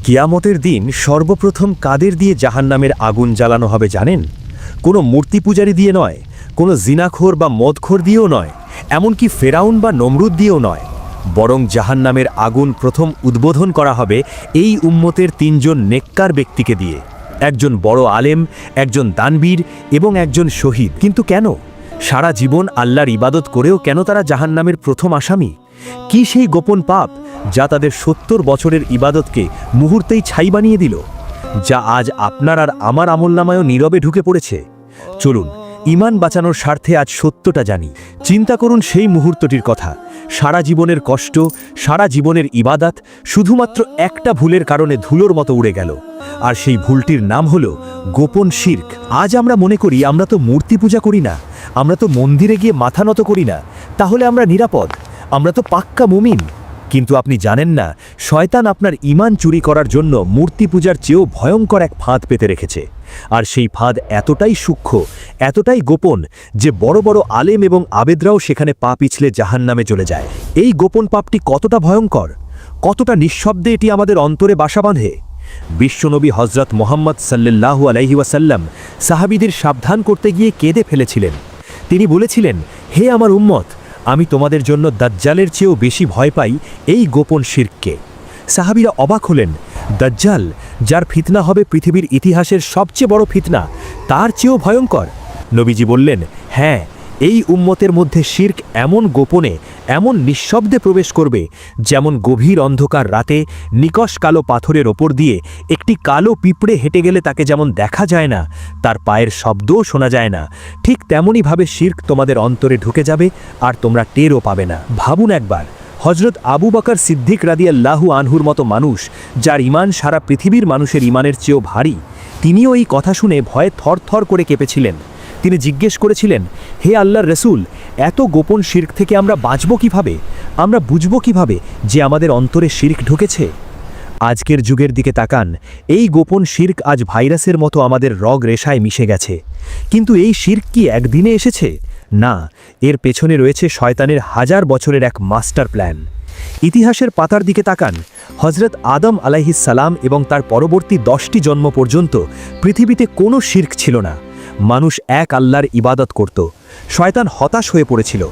কিয়ামতের দিন সর্বপ্রথম কাদের দিয়ে জাহান্নামের আগুন জ্বালানো হবে জানেন? কোনো মূর্তি পূজারী দিয়ে নয়, কোনো জিনাখোর বা মদখোর দিয়েও নয়, এমনকি ফেরাউন বা নমরুদ দিয়েও নয়, বরং জাহান্নামের আগুন প্রথম উদ্বোধন করা হবে এই উম্মতের ৩ জন নেককার ব্যক্তিকে দিয়ে। একজন বড় আলেম, একজন দানবীর এবং একজন শহীদ। কিন্তু কেন? সারা জীবন আল্লাহর ইবাদত করেও কেন তারা জাহান্নামের প্রথম আসামি? কি সেই গোপন পাপ যা তাদের ৭০ বছরের ইবাদতকে মুহূর্তেই ছাই বানিয়ে দিল, যা আজ আপনার আর আমার আমলনামায়ও নীরবে ঢুকে পড়েছে? চলুন ঈমান বাঁচানোর স্বার্থে আজ সত্যটা জানি। চিন্তা করুন সেই মুহূর্তটির কথা। সারা জীবনের কষ্ট, সারা জীবনের ইবাদত শুধুমাত্র একটা ভুলের কারণে ধুলোর মতো উড়ে গেল। আর সেই ভুলটির নাম হলো গোপন শিরক। আজ আমরা মনে করি আমরা তো মূর্তি পূজা করি না, আমরা তো মন্দিরে গিয়ে মাথা নত করি না, তাহলে আমরা নিরাপদ, আমরা তো পাক্কা মুমিন। কিন্তু আপনি জানেন না, শয়তান আপনার ঈমান চুরি করার জন্য মূর্তি পূজার চেয়েও ভয়ঙ্কর এক ফাঁদ পেতে রেখেছে। আর সেই ফাঁদ এতটাই সূক্ষ্ম, এতটাই গোপন যে বড় বড় আলেম এবং আবেদরাও সেখানে পা পিছলে জাহান্নামে চলে যায়। এই গোপন পাপটি কতটা ভয়ঙ্কর, কতটা নিঃশব্দে এটি আমাদের অন্তরে বাসা বাঁধে। বিশ্বনবী হযরত মুহাম্মদ সাল্লাল্লাহু আলাইহি ওয়াসাল্লাম সাহাবীদের সাবধান করতে গিয়ে কেঁদে ফেলেছিলেন। তিনি বলেছিলেন, হে আমার উম্মত, আমি তোমাদের জন্য দাজ্জালের চেয়েও বেশি ভয় পাই এই গোপন শিরককে। সাহাবীরা অবাক হলেন, দাজ্জাল, যার ফিতনা হবে পৃথিবীর ইতিহাসের সবচেয়ে বড় ফিতনা, তার চেয়েও ভয়ঙ্কর? নবীজি বললেন, হ্যাঁ, এই উম্মতের মধ্যে শিরক এমন গোপনে, এমন নিঃশব্দে প্রবেশ করবে যেমন গভীর অন্ধকার রাতে নিকষ কালো পাথরের ওপর দিয়ে একটি কালো পিঁপড়ে হেঁটে গেলে তাকে যেমন দেখা যায় না, তার পায়ের শব্দও শোনা যায় না, ঠিক তেমনইভাবে শিরক তোমাদের অন্তরে ঢুকে যাবে আর তোমরা টেরও পাবে না। ভাবুন একবার, হযরত আবু বকর সিদ্দিক রাদিয়াল্লাহু আনহুর মতো মানুষ, যার ঈমান সারা পৃথিবীর মানুষের ঈমানের চেয়েও ভারী, তিনিও এই কথা শুনে ভয়ে থরথর করে কেঁপেছিলেন। তিনি জিজ্ঞেস করেছিলেন, হে আল্লাহর রসুল, এত গোপন শিরক থেকে আমরা বাঁচব কিভাবে? আমরা বুঝব কিভাবে যে আমাদের অন্তরে শিরক ঢুকেছে? আজকের যুগের দিকে তাকান, এই গোপন শিরক আজ ভাইরাসের মতো আমাদের রগ রেশায় মিশে গেছে। কিন্তু এই শিরক কি একদিনে এসেছে? না, এর পেছনে রয়েছে শয়তানের হাজার বছরের এক মাস্টার প্ল্যান। ইতিহাসের পাতার দিকে তাকান, হযরত আদম আলাইহিস সালাম এবং তার পরবর্তী 10টি জন্ম পর্যন্ত পৃথিবীতে কোনো শিরক ছিল না। মানুষ এক আল্লাহর ইবাদত করত। শয়তান হতাশ হয়ে পড়েছিল।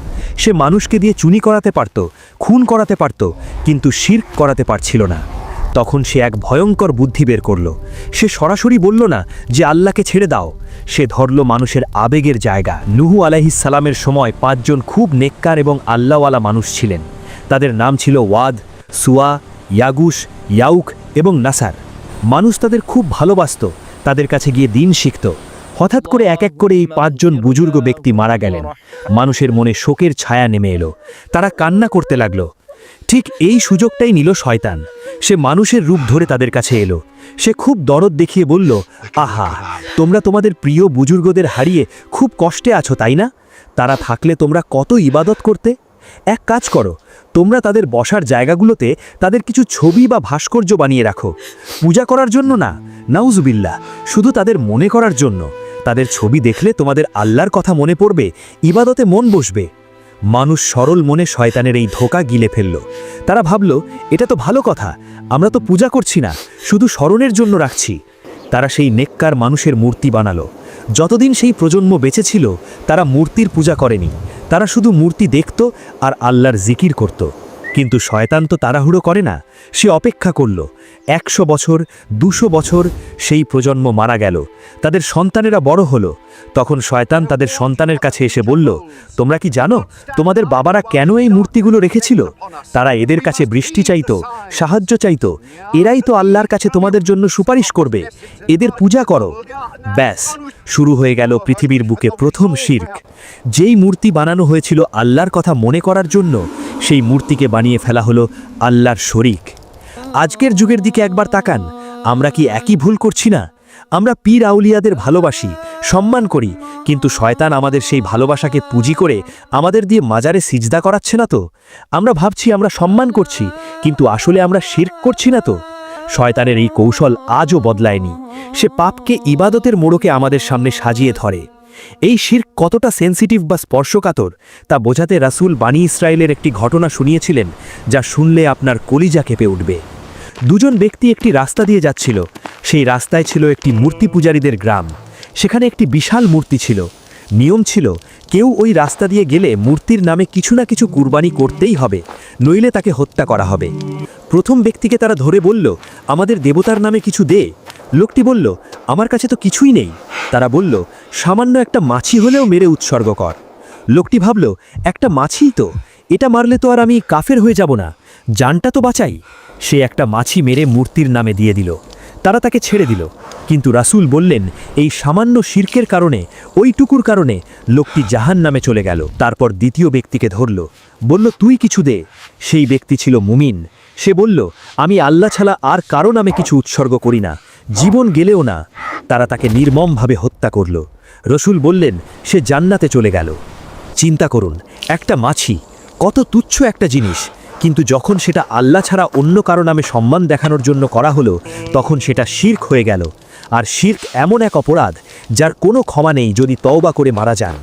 সে মানুষকে দিয়ে চুনি করাতে পারত, খুন করাতে পারত, কিন্তু শিরক করাতে পারছিল না। তখন সে এক ভয়ঙ্কর বুদ্ধি বের করল। সে সরাসরি বলল না যে আল্লাহকে ছেড়ে দাও, সে ধরল মানুষের আবেগের জায়গা। নূহ আলাইহিস সালামের সময় 5 জন খুব নেককার এবং আল্লাহওয়ালা মানুষ ছিলেন। তাদের নাম ছিল ওয়াদ, সুয়া, ইয়াগুস, ইয়াউক এবং নাসার। মানুষ তাদের খুব ভালোবাসত, তাদের কাছে গিয়ে দিন শিখত। হঠাৎ করে এক এক করে এই 5 জন বুজুর্গ ব্যক্তি মারা গেলেন। মানুষের মনে শোকের ছায়া নেমে এলো। তারা কান্না করতে লাগল। ঠিক এই সুযোগটাই নিল শয়তান। সে মানুষের রূপ ধরে তাদের কাছে এলো। সে খুব দরদ দেখিয়ে বলল, আহা, তোমরা তোমাদের প্রিয় বুজুর্গদের হারিয়ে খুব কষ্টে আছো, তাই না? তারা থাকলে তোমরা কত ইবাদত করতে। এক কাজ করো, তোমরা তাদের বসার জায়গাগুলোতে তাদের কিছু ছবি বা ভাস্কর্য বানিয়ে রাখো। পূজা করার জন্য না, নাউজুবিল্লাহ, শুধু তাদের মনে করার জন্য। তাদের ছবি দেখলে তোমাদের আল্লাহর কথা মনে পড়বে, ইবাদতে মন বসবে। মানুষ সরল মনে শয়তানের এই ধোঁকা গিলে ফেলল। তারা ভাবল, এটা তো ভালো কথা, আমরা তো পূজা করছি না, শুধু স্মরণের জন্য রাখছি। তারা সেই নেককার মানুষের মূর্তি বানালো। যতদিন সেই প্রজন্ম বেঁচে ছিল, তারা মূর্তির পূজা করেনি। তারা শুধু মূর্তি দেখত আর আল্লাহর জিকির করত। কিন্তু শয়তান তো তাড়াহুড়ো করে না, সে অপেক্ষা করল। 100 বছর, 200 বছর, সেই প্রজন্ম মারা গেল। তাদের সন্তানেরা বড় হলো। তখন শয়তান তাদের সন্তানের কাছে এসে বলল, তোমরা কি জানো তোমাদের বাবারা কেন এই মূর্তিগুলো রেখেছিল? তারা এদের কাছে বৃষ্টি চাইত, সাহায্য চাইত। এরাই তো আল্লাহর কাছে তোমাদের জন্য সুপারিশ করবে। এদের পূজা করো। ব্যাস, শুরু হয়ে গেল পৃথিবীর বুকে প্রথম শিরক। যেই মূর্তি বানানো হয়েছিল আল্লাহর কথা মনে করার জন্য, সেই মূর্তিকে বানিয়ে ফেলা হলো আল্লাহর শরীক। আজকের যুগের দিকে একবার তাকান, আমরা কি একই ভুল করছি না? আমরা পীর আউলিয়াদের ভালোবাসি, সম্মান করি, কিন্তু শয়তান আমাদের সেই ভালোবাসাকে পুঁজি করে আমাদের দিয়ে মাজারে সিজদা করাচ্ছে না তো? আমরা ভাবছি আমরা সম্মান করছি, কিন্তু আসলে আমরা শিরক করছি না তো? শয়তানের এই কৌশল আজও বদলায়নি। সে পাপকে ইবাদতের মোড়কে আমাদের সামনে সাজিয়ে ধরে। এই শিরক কতটা সেন্সিটিভ বা স্পর্শকাতর তা বোঝাতে রাসূল বানি ইসরায়েলের একটি ঘটনা শুনিয়েছিলেন, যা শুনলে আপনার কলিজা কেঁপে উঠবে। দুজন ব্যক্তি একটি রাস্তা দিয়ে যাচ্ছিল। সেই রাস্তায় ছিল একটি মূর্তি পূজারীদের গ্রাম। সেখানে একটি বিশাল মূর্তি ছিল। নিয়ম ছিল, কেউ ওই রাস্তা দিয়ে গেলে মূর্তির নামে কিছু না কিছু কুরবানি করতেই হবে, নইলে তাকে হত্যা করা হবে। প্রথম ব্যক্তিকে তারা ধরে বলল, আমাদের দেবতার নামে কিছু দে। লোকটি বলল, আমার কাছে তো কিছুই নেই। তারা বলল, সামান্য একটা মাছি হলেও মেরে উৎসর্গ কর। লোকটি ভাবল, একটা মাছিই তো, এটা মারলে তো আর আমি কাফের হয়ে যাব না, জানটা তো বাঁচাই। সে একটা মাছি মেরে মূর্তির নামে দিয়ে দিল। তারা তাকে ছেড়ে দিল। কিন্তু রাসূল বললেন, এই সামান্য শিরকের কারণে, ওইটুকুর কারণে লোকটি জাহান্নামে চলে গেল। তারপর দ্বিতীয় ব্যক্তিকে ধরল, বলল, তুই কিছু দে। সেই ব্যক্তি ছিল মুমিন। সে বলল, আমি আল্লাহ ছাড়া আর কারো নামে কিছু উৎসর্গ করি না, জীবন গেলেও না। তারা তাকে নির্মমভাবে হত্যা করল। রসূল বললেন, সে জান্নাতে চলে গেল। চিন্তা করুন, একটা মাছি, কত তুচ্ছ একটা জিনিস, কিন্তু যখন সেটা আল্লাহ ছাড়া অন্য কারো নামে সম্মান দেখানোর জন্য করা হলো, তখন সেটা শিরক হয়ে গেল। আর শিরক এমন এক অপরাধ যার কোনো ক্ষমা নেই যদি তওবা করে মারা যান।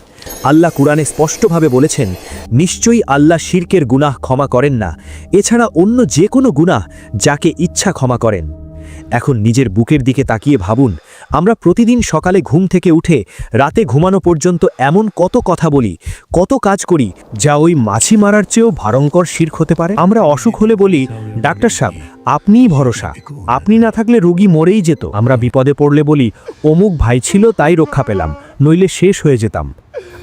আল্লাহ কুরআনে স্পষ্টভাবে বলেছেন, নিশ্চয়ই আল্লাহ শিরকের গুনাহ ক্ষমা করেন না, এছাড়া অন্য যে কোনো গুনাহ যাকে ইচ্ছা ক্ষমা করেন। এখন নিজের বুকের দিকে তাকিয়ে ভাবুন, আমরা প্রতিদিন সকালে ঘুম থেকে উঠে রাতে ঘুমানো পর্যন্ত এমন কত কথা বলি, কত কাজ করি, যা ওই মাছি মারার চেয়েও ভয়ঙ্কর শিরক হতে পারে। আমরা অসুখ হলে বলি, ডাক্তার সাহেব আপনিই ভরসা, আপনি না থাকলে রোগী মরেই যেত। আমরা বিপদে পড়লে বলি, অমুক ভাই ছিল তাই রক্ষা পেলাম, নইলে শেষ হয়ে যেতাম।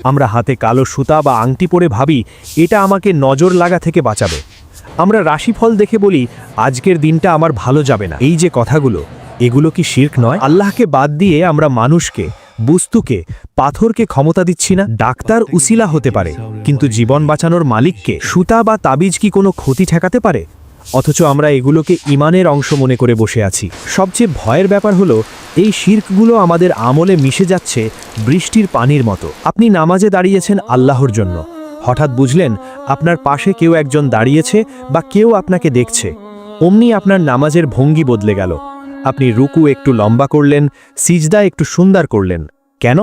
আমরা হাতে কালো সুতা বা আংটি পরে ভাবি, এটা আমাকে নজর লাগা থেকে বাঁচাবে। আমরা রাশিফল দেখে বলি, আজকের দিনটা আমার ভালো যাবে না। এই যে কথাগুলো, এগুলো কি শিরক নয়? আল্লাহকে বাদ দিয়ে আমরা মানুষকে, বস্তুকে, পাথরকে ক্ষমতা দিচ্ছি না? ডাক্তার উসিলা হতে পারে, কিন্তু জীবন বাঁচানোর মালিককে সুতা বা তাবিজ কি কোনো ক্ষতি ঠেকাতে পারে? অথচ আমরা এগুলোকে ঈমানের অংশ মনে করে বসে আছি। সবচেয়ে ভয়ের ব্যাপার হলো, এই শিরকগুলো আমাদের আমলে মিশে যাচ্ছে বৃষ্টির পানির মতো। আপনি নামাজে দাঁড়িয়েছেন আল্লাহর জন্য, হঠাৎ বুঝলেন আপনার পাশে কেউ একজন দাঁড়িয়েছে বা কেউ আপনাকে দেখছে। অমনি আপনার নামাজের ভঙ্গি বদলে গেল। আপনি রুকু একটু লম্বা করলেন, সিজদা একটু সুন্দর করলেন। কেন?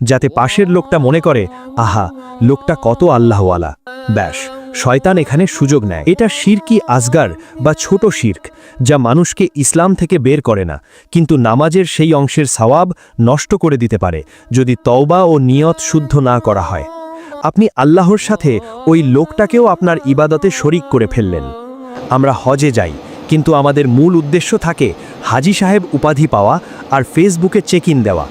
যাতে পাশের লোকটা মনে করে, আহা, লোকটা কত আল্লাহওয়ালা। ব্যাস, শয়তান এখানে সুযোগ নেয়। এটা শিরকি আসগার বা ছোট শিরক, যা মানুষকে ইসলাম থেকে বের করে না, কিন্তু নামাজের সেই অংশের সওয়াব নষ্ট করে দিতে পারে যদি তওবা ও নিয়ত শুদ্ধ না করা হয়। আপনি আল্লাহর সাথে ওই লোকটাকেও আপনার ইবাদতে শরিক করে ফেললেন। আমরা হজে যাই, কিন্তু আমাদের মূল উদ্দেশ্য থাকে হাজি সাহেব উপাধি পাওয়া আর ফেসবুকে চেক ইন দেওয়া।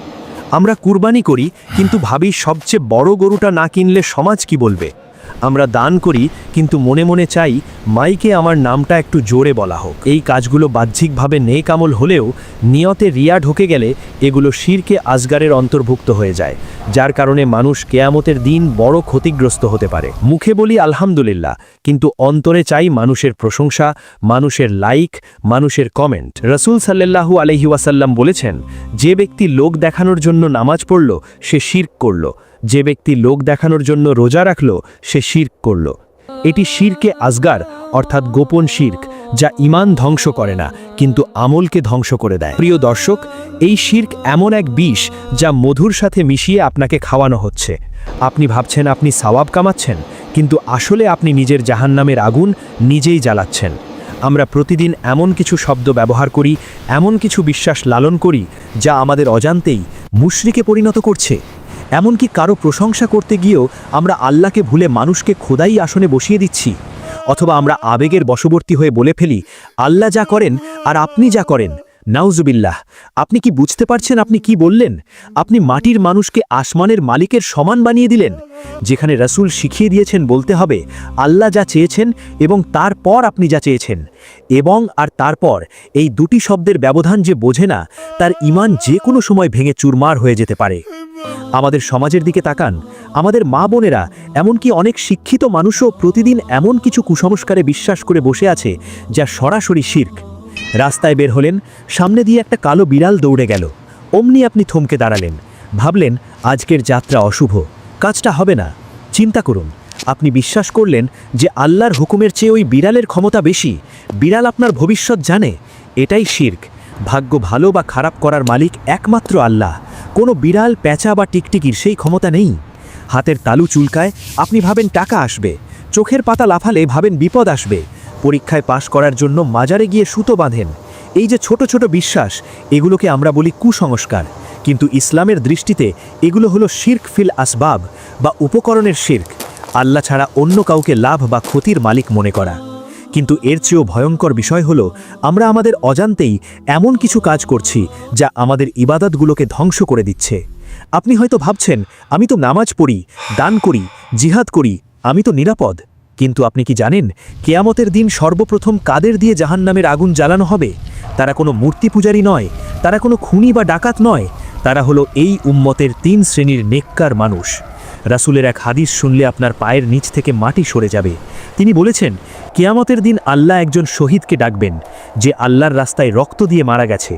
আমরা কুরবানি করি, কিন্তু ভাবি সবচেয়ে বড় গরুটা না কিনলে সমাজ কি বলবে। আমরা দান করি, কিন্তু মনে মনে চাই মাইকে আমার নামটা একটু জোরে বলা হোক। এই কাজগুলো বাহ্যিকভাবে নেক আমল হলেও নিয়তে রিয়া ঢুকে গেলে এগুলো শিরকে আসগারের অন্তর্ভুক্ত হয়ে যায়, যার কারণে মানুষ কিয়ামতের দিন বড় ক্ষতিগ্রস্ত হতে পারে। মুখে বলি আলহামদুলিল্লাহ, কিন্তু অন্তরে চাই মানুষের প্রশংসা, মানুষের লাইক, মানুষের কমেন্ট। রাসূল সাল্লাল্লাহু আলাইহি ওয়াসাল্লাম বলেছেন, যে ব্যক্তি লোক দেখানোর জন্য নামাজ পড়ল সে শিরক করল, যে ব্যক্তি লোক দেখানোর জন্য রোজা রাখল সে শিরক করল। এটি শিরকে আসগার অর্থাৎ গোপন শিরক, যা ঈমান ধ্বংস করে না কিন্তু আমলকে ধ্বংস করে দেয়। প্রিয় দর্শক, এই শিরক এমন এক বিষ যা মধুর সাথে মিশিয়ে আপনাকে খাওয়ানো হচ্ছে। আপনি ভাবছেন আপনি সওয়াব কামাচ্ছেন, কিন্তু আসলে আপনি নিজের জাহান্নামের আগুন নিজেই জ্বালাচ্ছেন। আমরা প্রতিদিন এমন কিছু শব্দ ব্যবহার করি, এমন কিছু বিশ্বাস লালন করি যা আমাদের অজান্তেই মুশরিকে পরিণত করছে। এমনকি কারো প্রশংসা করতে গিয়েও আমরা আল্লাহকে ভুলে মানুষকে খোদাই আসনে বসিয়ে দিচ্ছি। অথবা আমরা আবেগের বশবর্তী হয়ে বলে ফেলি, আল্লাহ যা করেন আর আপনি যা করেন। নাউজুবিল্লাহ। আপনি কি বুঝতে পারছেন আপনি কি বললেন? আপনি মাটির মানুষকে আসমানের মালিকের সমান বানিয়ে দিলেন। যেখানে রাসূল শিখিয়ে দিয়েছেন বলতে হবে, আল্লাহ যা চেয়েছেন এবং তারপর আপনি যা চেয়েছেন। এবং আর তারপর, এই দুটি শব্দের ব্যবধান যে বোঝে না, তার ঈমান যে কোনো সময় ভেঙে চুরমার হয়ে যেতে পারে। আমাদের সমাজের দিকে তাকান, আমাদের মা বোনেরা, এমনকি অনেক শিক্ষিত মানুষও প্রতিদিন এমন কিছু কুসংস্কারে বিশ্বাস করে বসে আছে যা সরাসরি শিরক। রাস্তায় বের হলেন, সামনে দিয়ে একটা কালো বিড়াল দৌড়ে গেল। অমনি আপনি থমকে দাঁড়ালেন, ভাবলেন আজকের যাত্রা অশুভ, কাজটা হবে না। চিন্তা করুন, আপনি বিশ্বাস করলেন যে আল্লাহর হুকুমের চেয়ে ওই বিড়ালের ক্ষমতা বেশি, বিড়াল আপনার ভবিষ্যৎ জানে। এটাই শিরক। ভাগ্য ভালো বা খারাপ করার মালিক একমাত্র আল্লাহ, কোনো বিড়াল, প্যাঁচা বা টিকটিকির সেই ক্ষমতা নেই। হাতের তালু চুলকায়, আপনি ভাবেন টাকা আসবে, চোখের পাতা লাফালে ভাবেন বিপদ আসবে, পরীক্ষায় পাশ করার জন্য মাজারে গিয়ে সুতো বাঁধেন। এই যে ছোট ছোট বিশ্বাস, এগুলোকে আমরা বলি কুসংস্কার, কিন্তু ইসলামের দৃষ্টিতে এগুলো হলো শিরক ফিল আসবাব বা উপকরণের শিরক, আল্লাহ ছাড়া অন্য কাউকে লাভ বা ক্ষতির মালিক মনে করা। কিন্তু এর চেয়েও ভয়ঙ্কর বিষয় হলো আমরা আমাদের অজান্তেই এমন কিছু কাজ করছি যা আমাদের ইবাদতগুলোকে ধ্বংস করে দিচ্ছে। আপনি হয়তো ভাবছেন, আমি তো নামাজ পড়ি, দান করি, জিহাদ করি, আমি তো নিরাপদ। কিন্তু আপনি কি জানেন কিয়ামতের দিন সর্বপ্রথম কাদের দিয়ে জাহান্নামের আগুন জ্বালানো হবে? তারা কোনো মূর্তি পূজারী নয়, তারা কোনো খুনি বা ডাকাত নয়, তারা হলো এই উম্মতের 3 শ্রেণীর নেককার মানুষ। রাসূলের এক হাদিস শুনলে আপনার পায়ের নিচ থেকে মাটি সরে যাবে। তিনি বলেছেন, কিয়ামতের দিন আল্লাহ একজন শহীদকে ডাকবেন, যে আল্লাহর রাস্তায় রক্ত দিয়ে মারা গেছে।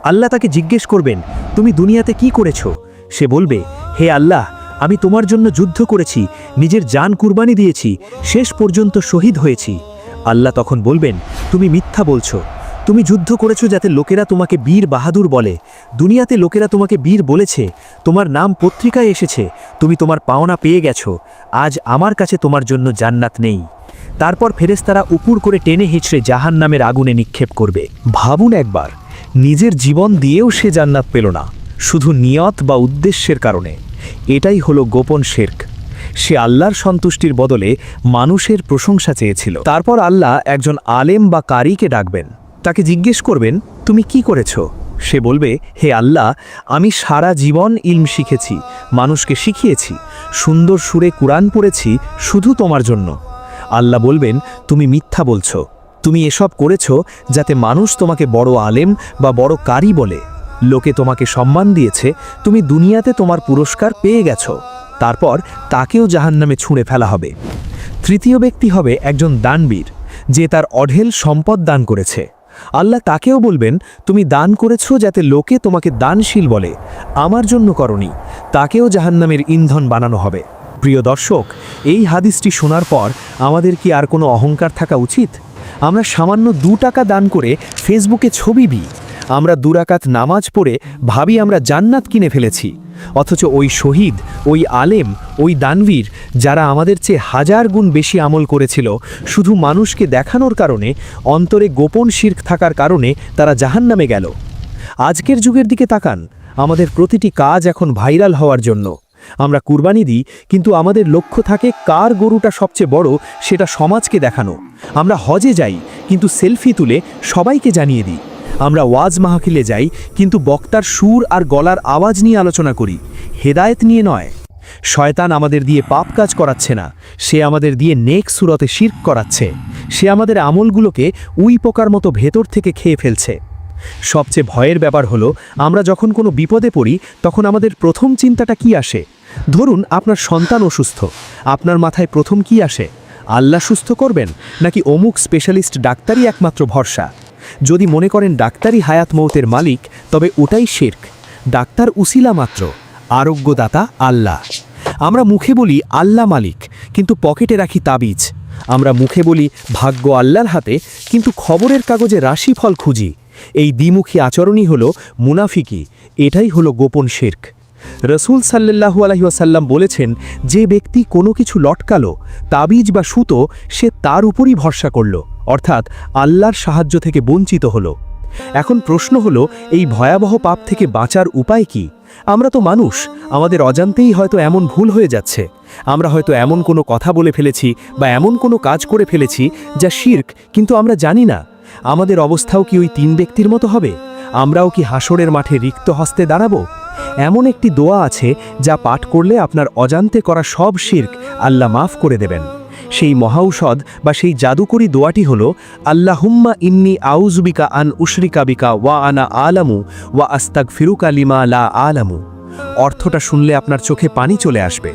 আল্লাহ তাকে জিজ্ঞেস করবেন, তুমি দুনিয়াতে কি করেছ? সে বলবে, হে আল্লাহ, আমি তোমার জন্য যুদ্ধ করেছি, নিজের জান কুরবানি দিয়েছি, শেষ পর্যন্ত শহীদ হয়েছি। আল্লাহ তখন বলবেন, তুমি মিথ্যা বলছো। তুমি যুদ্ধ করেছো যাতে লোকেরা তোমাকে বীর বাহাদুর বলে। দুনিয়াতে লোকেরা তোমাকে বীর বলেছে, তোমার নাম পত্রিকায় এসেছে, তুমি তোমার পাওনা পেয়ে গেছো। আজ আমার কাছে তোমার জন্য জান্নাত নেই। তারপর ফেরেশতারা উপর করে টেনে হিঁচড়ে জাহান্নামের আগুনে নিক্ষেপ করবে। ভাবুন একবার, নিজের জীবন দিয়েও সে জান্নাত পেল না, শুধু নিয়ত বা উদ্দেশ্যের কারণে। এটাই হলো গোপন শিরক। সে আল্লাহর সন্তুষ্টির বদলে মানুষের প্রশংসা চেয়েছিল। তারপর আল্লাহ একজন আলেম বা কারিকে ডাকবেন, তাকে জিজ্ঞেস করবেন, তুমি কি করেছ? সে বলবে, হে আল্লাহ, আমি সারা জীবন ইলম শিখেছি, মানুষকে শিখিয়েছি, সুন্দর সুরে কুরআন পড়েছি শুধু তোমার জন্য। আল্লাহ বলবেন, তুমি মিথ্যা বলছ। তুমি এসব করেছ যাতে মানুষ তোমাকে বড় আলেম বা বড় কারি বলে। লোকে তোমাকে সম্মান দিয়েছে, তুমি দুনিয়াতে তোমার পুরস্কার পেয়ে গেছো। তারপর তাকেও জাহান্নামে ছুঁড়ে ফেলা হবে। তৃতীয় ব্যক্তি হবে একজন দানবীর, যে তার অঢেল সম্পদ দান করেছে। আল্লাহ তাকেও বলবেন, তুমি দান করেছো যাতে লোকে তোমাকে দানশীল বলে, আমার জন্য করনি। তাকেও জাহান্নামের ইন্ধন বানানো হবে। প্রিয় দর্শক, এই হাদিসটি শোনার পর আমাদের কি আর কোনো অহংকার থাকা উচিত? আমরা সামান্য 2 টাকা দান করে ফেসবুকে ছবি দিই। আমরা 2 রাকাত নামাজ পড়ে ভাবি আমরা জান্নাত কিনে ফেলেছি। অথচ ওই শহীদ, ওই আলেম, ওই দানবীর, যারা আমাদের চেয়ে 1000 গুণ বেশি আমল করেছিল, শুধু মানুষকে দেখানোর কারণে, অন্তরে গোপন শিরক থাকার কারণে তারা জাহান্নামে গেল। আজকের যুগের দিকে তাকান, আমাদের প্রতিটি কাজ এখন ভাইরাল হওয়ার জন্য। আমরা কুরবানি দিই, কিন্তু আমাদের লক্ষ্য থাকে কার গরুটা সবচেয়ে বড় সেটা সমাজকে দেখানো। আমরা হজে যাই, কিন্তু সেলফি তুলে সবাইকে জানিয়ে দিই। আমরা ওয়াজ মাহফিলে যাই, কিন্তু বক্তার সুর আর গলার আওয়াজ নিয়ে আলোচনা করি, হেদায়েত নিয়ে নয়। শয়তান আমাদের দিয়ে পাপ কাজ করাচ্ছে না, সে আমাদের দিয়ে নেক সুরতে শিরক করাচ্ছে। সে আমাদের আমলগুলোকে উই পোকার মতো ভেতর থেকে খেয়ে ফেলছে। সবচেয়ে ভয়ের ব্যাপার হলো, আমরা যখন কোনো বিপদে পড়ি তখন আমাদের প্রথম চিন্তাটা কি আসে? ধরুন আপনার সন্তান অসুস্থ, আপনার মাথায় প্রথম কি আসে? আল্লাহ সুস্থ করবেন, নাকি অমুক স্পেশালিস্ট ডাক্তারই একমাত্র ভরসা? যদি মনে করেন ডাক্তারই হায়াত মৌতের মালিক, তবে ওটাই শিরক। ডাক্তার উসিলা মাত্র, আরোগ্যদাতা আল্লাহ। আমরা মুখে বলি আল্লাহ মালিক, কিন্তু পকেটে রাখি তাবিজ। আমরা মুখে বলি ভাগ্য আল্লাহর হাতে, কিন্তু খবরের কাগজে রাশিফল খুঁজি। এই দ্বিমুখী আচরণই হলো মুনাফিকি, এটাই হলো গোপন শিরক। রসুল সাল্লাল্লাহু আলাইহি ওয়াসাল্লাম বলেছেন, যে ব্যক্তি কোনো কিছু লটকালো, তাবিজ বা সুতো, সে তার উপরই ভরসা করল, অর্থাৎ আল্লাহর সাহায্য থেকে বঞ্চিত হলো। এখন প্রশ্ন হলো, এই ভয়াবহ পাপ থেকে বাঁচার উপায় কি? আমরা তো মানুষ, আমাদের অজান্তেই হয়তো এমন ভুল হয়ে যাচ্ছে। আমরা হয়তো এমন কোনো কথা বলে ফেলেছি বা এমন কোনো কাজ করে ফেলেছি যা শিরক, কিন্তু আমরা জানি না। আমাদের অবস্থাও কি ওই 3 ব্যক্তির মতো হবে? আমরাও কি হাসরের মাঠে রিক্ত হস্তে দাঁড়াবো? এমন একটি দোয়া আছে যা পাঠ করলে আপনার অজান্তে করা সব শিরক আল্লাহ মাফ করে দেবেন। সেই মহাঔষধ বা সেই জাদুকরি দোয়াটি হলো, আল্লাহুম্মা ইন্নী আউযুবিকা আন উশরিকা বিকা ওয়া আনা আলামু ওয়া আস্তাগফিরুকা লিমা লা আলামু। অর্থটা শুনলে আপনার চোখে পানি চলে আসবে।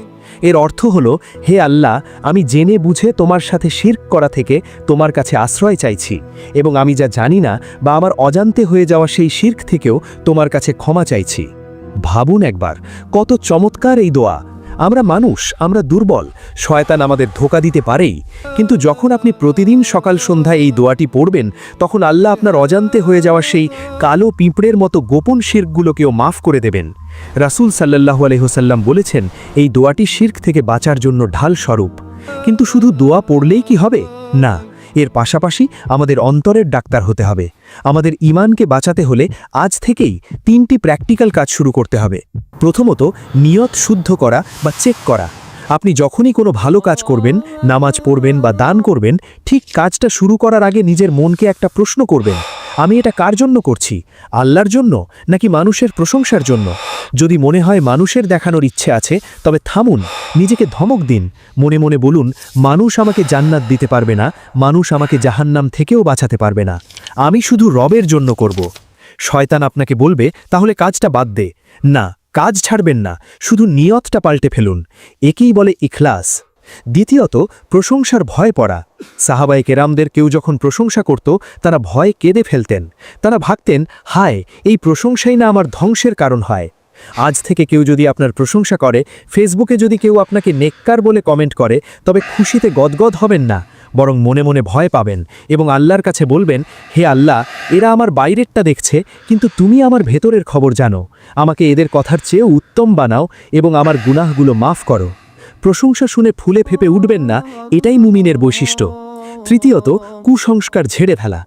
এর অর্থ হলো, হে আল্লাহ, আমি জেনে বুঝে তোমার সাথে শিরক করা থেকে তোমার কাছে আশ্রয় চাইছি, এবং আমি যা জানি না বা আমার অজান্তে হয়ে যাওয়া সেই শিরক থেকেও তোমার কাছে ক্ষমা চাইছি। ভাবুন একবার, কত চমৎকার এই দোয়া। আমরা মানুষ, আমরা দুর্বল, শয়তান আমাদের ধোঁকা দিতে পারেই, কিন্তু যখন আপনি প্রতিদিন সকাল সন্ধ্যায় এই দোয়াটি পড়বেন, তখন আল্লাহ আপনার অজান্তে হয়ে যাওয়া সেই কালো পিঁপড়ের মতো গোপন শিরকগুলোকেও মাফ করে দেবেন। রাসূল সাল্লাল্লাহু আলাইহি ওয়াসাল্লাম বলেছেন, এই দোয়াটি শিরক থেকে বাঁচার জন্য ঢাল স্বরূপ। কিন্তু শুধু দোয়া পড়লেই কি হবে? না, এর পাশাপাশি আমাদের অন্তরের ডাক্তার হতে হবে। আমাদের ঈমানকে বাঁচাতে হলে আজ থেকেই 3টি প্র্যাকটিক্যাল কাজ শুরু করতে হবে। প্রথমত, নিয়ত শুদ্ধ করা বা চেক করা। আপনি যখনই কোনো ভালো কাজ করবেন, নামাজ পড়বেন বা দান করবেন, ঠিক কাজটা শুরু করার আগে নিজের মনকে একটা প্রশ্ন করবেন, আমি এটা কার জন্য করছি? আল্লাহর জন্য নাকি মানুষের প্রশংসার জন্য? যদি মনে হয় মানুষের দেখানোর ইচ্ছে আছে, তবে থামুন, নিজেকে ধমক দিন, মনে মনে বলুন, মানুষ আমাকে জান্নাত দিতে পারবে না, মানুষ আমাকে জাহান্নাম থেকেও বাঁচাতে পারবে না, আমি শুধু রবের জন্য করব। শয়তান আপনাকে বলবে, তাহলে কাজটা বাদ দে। না, কাজ ছাড়বেন না, শুধু নিয়তটা পাল্টে ফেলুন। একেই বলে ইখলাস। দ্বিতীয়ত, প্রশংসার ভয় পড়া। সাহাবায়ে কেরামদের কেউ যখন প্রশংসা করত, তারা ভয়ে কেঁদে ফেলতেন। তারা ভাবতেন, হায়, এই প্রশংসাই না আমার ধ্বংসের কারণ হয়। আজ থেকে কেউ যদি আপনার প্রশংসা করে, ফেসবুকে যদি কেউ আপনাকে নেককার বলে কমেন্ট করে, তবে খুশিতে গদগদ হবেন না, বরং মনে মনে ভয় পাবেন এবং আল্লাহর কাছে বলবেন, হে আল্লাহ, এরা আমার বাইরেরটা দেখছে, কিন্তু তুমি আমার ভেতরের খবর জানো। আমাকে এদের কথার চেয়েও উত্তম বানাও এবং আমার গুনাহগুলো মাফ করো। প্রশংসা শুনে ফুলে ফেপে উঠবেন না, এটাই মুমিনের বৈশিষ্ট্য। তৃতীয়ত, কুসংস্কার ঝেড়ে ফেলা।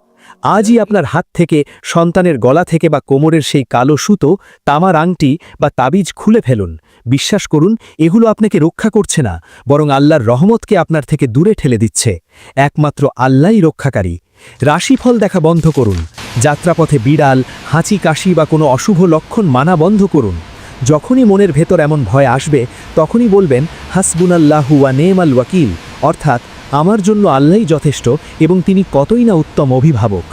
আজই আপনার হাত থেকে, সন্তানের গলা থেকে বা কোমরের সেই কালো সুতো, তামার আংটি বা তাবিজ খুলে ফেলুন। বিশ্বাস করুন, এগুলো আপনাকে রক্ষা করছে না, বরং আল্লাহর রহমতকে আপনার থেকে দূরে ঠেলে দিচ্ছে। একমাত্র আল্লাহই রক্ষাকারী। রাশিফল দেখা বন্ধ করুন। যাত্রাপথে বিড়াল, হাঁচি কাশি বা কোনো অশুভ লক্ষণ মানা বন্ধ করুন। যখনই মনের ভেতর এমন ভয় আসবে, তখনই বলবেন, হাসবুনাল্লাহু ওয়া নেমাল ওয়াকিল, অর্থাৎ আমার জন্য আল্লাহই যথেষ্ট এবং তিনি কতই না উত্তম অভিভাবক।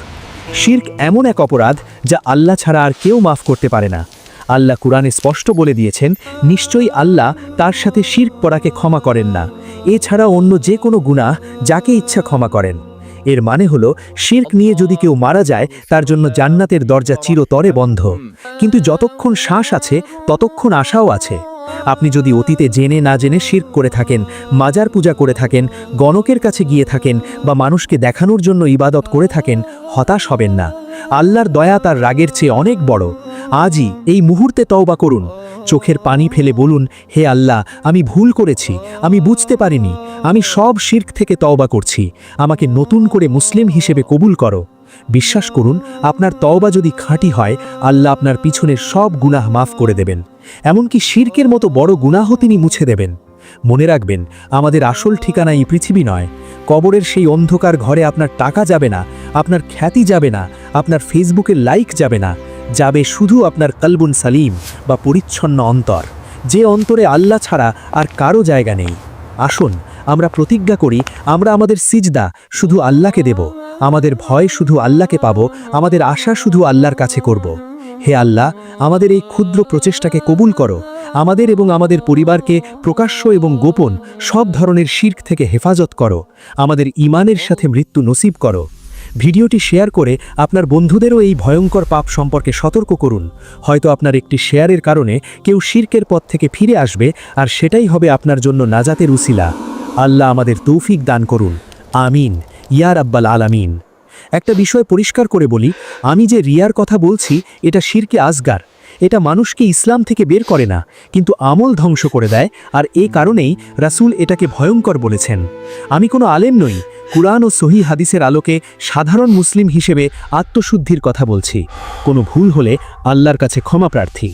শিরক এমন এক অপরাধ যা আল্লাহ ছাড়া আর কেউ মাফ করতে পারে না। আল্লাহ কুরআনে স্পষ্ট বলে দিয়েছেন, নিশ্চয়ই আল্লাহ তার সাথে শিরক করাকে ক্ষমা করেন না, এছাড়া অন্য যে কোনো গুনাহ যাকে ইচ্ছা ক্ষমা করেন। এর মানে হলো, শিরক নিয়ে যদি কেউ মারা যায়, তার জন্য জান্নাতের দরজা চিরতরে বন্ধ। কিন্তু যতক্ষণ শ্বাস আছে, ততক্ষণ আশাও আছে। আপনি যদি অতীতে জেনে না জেনে শিরক করে থাকেন, মাজার পূজা করে থাকেন, গণকের কাছে গিয়ে থাকেন বা মানুষকে দেখানোর জন্য ইবাদত করে থাকেন, হতাশ হবেন না। আল্লাহর দয়া তার রাগের চেয়ে অনেক বড়। আজই এই মুহূর্তে তওবা করুন। চোখের পানি ফেলে বলুন, হে আল্লাহ, আমি ভুল করেছি, আমি বুঝতে পারিনি, আমি সব শিরক থেকে তওবা করছি, আমাকে নতুন করে মুসলিম হিসেবে কবুল করো। বিশ্বাস করুন, আপনার তওবা যদি খাঁটি হয়, আল্লাহ আপনার পিছনের সব গুনাহ মাফ করে দেবেন। এমনকি শিরকের মতো বড় গুনাহ তিনি মুছে দেবেন। মনে রাখবেন, আমাদের আসল ঠিকানা এই পৃথিবী নয়। কবরের সেই অন্ধকার ঘরে আপনার টাকা যাবে না, আপনার খ্যাতি যাবে না, আপনার ফেসবুকের লাইক যাবে না, যাবে শুধু আপনার কলবুন সালিম বা পরিচ্ছন্ন অন্তর, যে অন্তরে আল্লাহ ছাড়া আর কারো জায়গা নেই। আসুন আমরা প্রতিজ্ঞা করি, আমরা আমাদের সিজদা শুধু আল্লাহকে দেব, আমাদের ভয় শুধু আল্লাহকে পাব, আমাদের আশা শুধু আল্লাহর কাছে করব। হে আল্লাহ, আমাদের এই ক্ষুদ্র প্রচেষ্টাকে কবুল করো। আমাদের এবং আমাদের পরিবারকে প্রকাশ্য এবং গোপন সব ধরনের শিরক থেকে হেফাজত করো। আমাদের ঈমানের সাথে মৃত্যু নসিব করো। ভিডিওটি শেয়ার করে আপনার বন্ধুদেরও এই ভয়ঙ্কর পাপ সম্পর্কে সতর্ক করুন। হয়তো আপনার একটি শেয়ারের কারণে কেউ শিরকের পথ থেকে ফিরে আসবে, আর সেটাই হবে আপনার জন্য নাজাতের উসিলা। আল্লাহ আমাদের তৌফিক দান করুন। আমিন ইয়া রাব্বাল আলামিন। একটা বিষয় পরিষ্কার করে বলি, আমি যে রিয়ার কথা বলছি, এটা শিরকে আসগার। এটা মানুষকে ইসলাম থেকে বের করে না, কিন্তু আমল ধ্বংস করে দেয়, আর এই কারণেই রাসূল এটাকে ভয়ঙ্কর বলেছেন। আমি কোনো আলেম নই, কুরআন ও সহিহ হাদিসের আলোকে সাধারণ মুসলিম হিসেবে আত্মশুদ্ধির কথা বলছি। কোনো ভুল হলে আল্লাহর কাছে ক্ষমা প্রার্থী।